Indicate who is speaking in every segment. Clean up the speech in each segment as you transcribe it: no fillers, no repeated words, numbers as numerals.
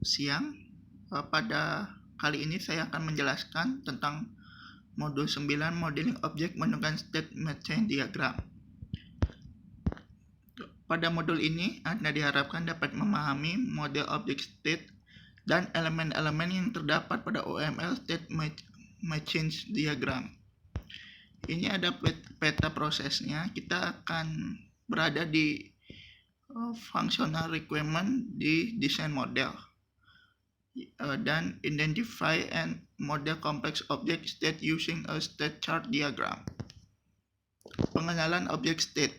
Speaker 1: siang. Pada kali ini saya akan menjelaskan tentang modul 9 Modeling Objek menggunakan State Machine Diagram. Pada modul ini, Anda diharapkan dapat memahami model objek state dan elemen-elemen yang terdapat pada OML State Machine Diagram. Ini ada peta prosesnya. Kita akan berada di functional requirement di design model dan identify and model complex object state using a state chart diagram. Pengenalan objek state.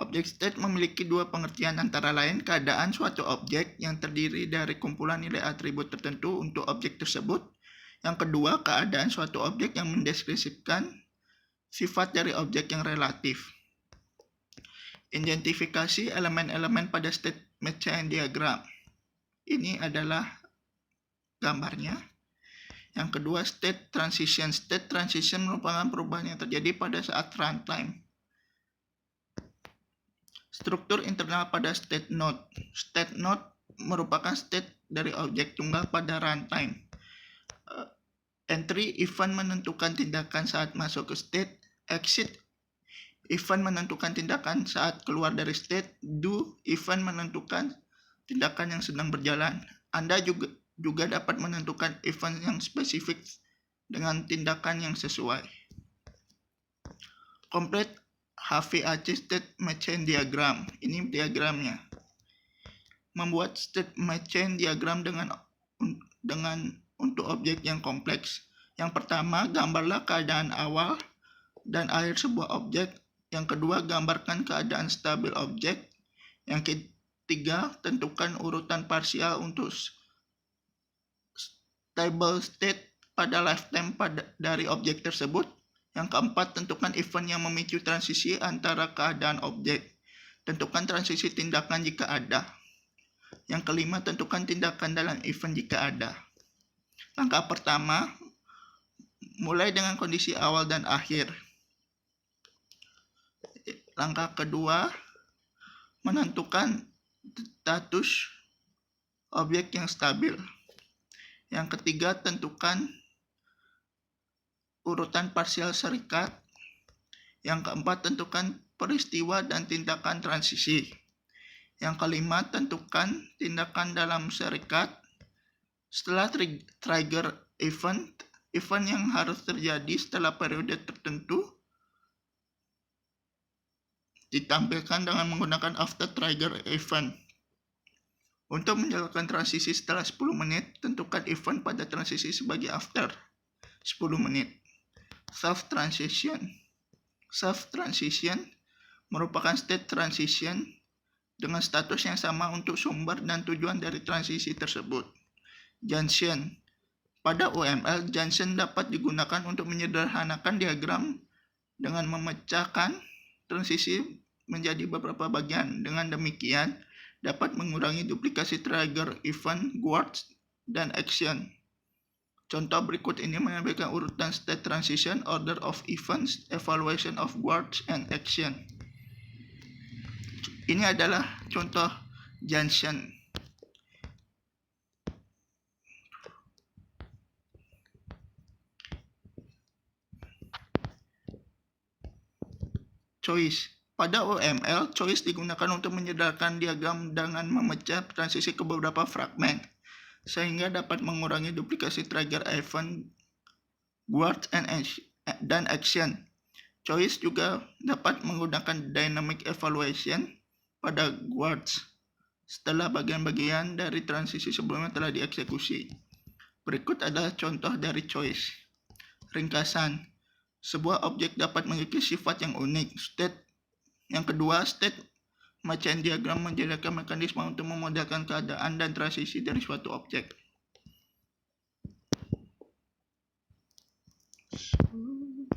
Speaker 1: Objek state memiliki dua pengertian, antara lain keadaan suatu objek yang terdiri dari kumpulan nilai atribut tertentu untuk objek tersebut. Yang kedua, keadaan suatu objek yang mendeskripsikan sifat dari objek yang relatif. Identifikasi elemen-elemen pada state machine diagram. Ini adalah gambarnya. Yang kedua, state transition. State transition merupakan perubahan yang terjadi pada saat runtime. Struktur internal pada state node. State node merupakan state dari objek tunggal pada runtime. Entry event menentukan tindakan saat masuk ke state. Exit event menentukan tindakan saat keluar dari state. Do event menentukan tindakan yang sedang berjalan. Anda juga dapat menentukan event yang spesifik dengan tindakan yang sesuai. Complete HVAC State Machine Diagram. Ini diagramnya. Membuat state machine diagram dengan untuk objek yang kompleks. Yang pertama, gambarlah keadaan awal dan akhir sebuah objek. Yang kedua, gambarkan keadaan stabil objek. Yang ketiga, tentukan urutan parsial untuk stable state pada lifetime dari objek tersebut. Yang keempat, tentukan event yang memicu transisi antara keadaan objek. Tentukan transisi tindakan jika ada. Yang kelima, tentukan tindakan dalam event jika ada. Langkah pertama, mulai dengan kondisi awal dan akhir. Langkah kedua, menentukan status objek yang stabil. Yang ketiga, tentukan urutan parsial serikat. Yang keempat, tentukan peristiwa dan tindakan transisi. Yang kelima, tentukan tindakan dalam serikat. Setelah trigger event yang harus terjadi setelah periode tertentu ditampilkan dengan menggunakan after trigger event. Untuk menjalankan transisi setelah 10 menit, tentukan event pada transisi sebagai after 10 menit. Self transition merupakan state transition dengan status yang sama untuk sumber dan tujuan dari transisi tersebut. Junction. Pada OML, junction dapat digunakan untuk menyederhanakan diagram dengan memecahkan transisi menjadi beberapa bagian. Dengan demikian, dapat mengurangi duplikasi trigger event, guards, dan action. Contoh berikut ini menampilkan urutan state transition, order of events, evaluation of guards, and action. Ini adalah contoh junction. Choice. Pada OML, choice digunakan untuk menyederhanakan diagram dengan memecah transisi ke beberapa fragmen, sehingga dapat mengurangi duplikasi trigger event, guards, dan action. Choice juga dapat menggunakan dynamic evaluation pada guards setelah bagian-bagian dari transisi sebelumnya telah dieksekusi. Berikut adalah contoh dari choice. Ringkasan. Sebuah objek dapat memiliki sifat yang unik. Yang kedua, state machine diagram menjadikan mekanisme untuk memodelkan keadaan dan transisi dari suatu objek.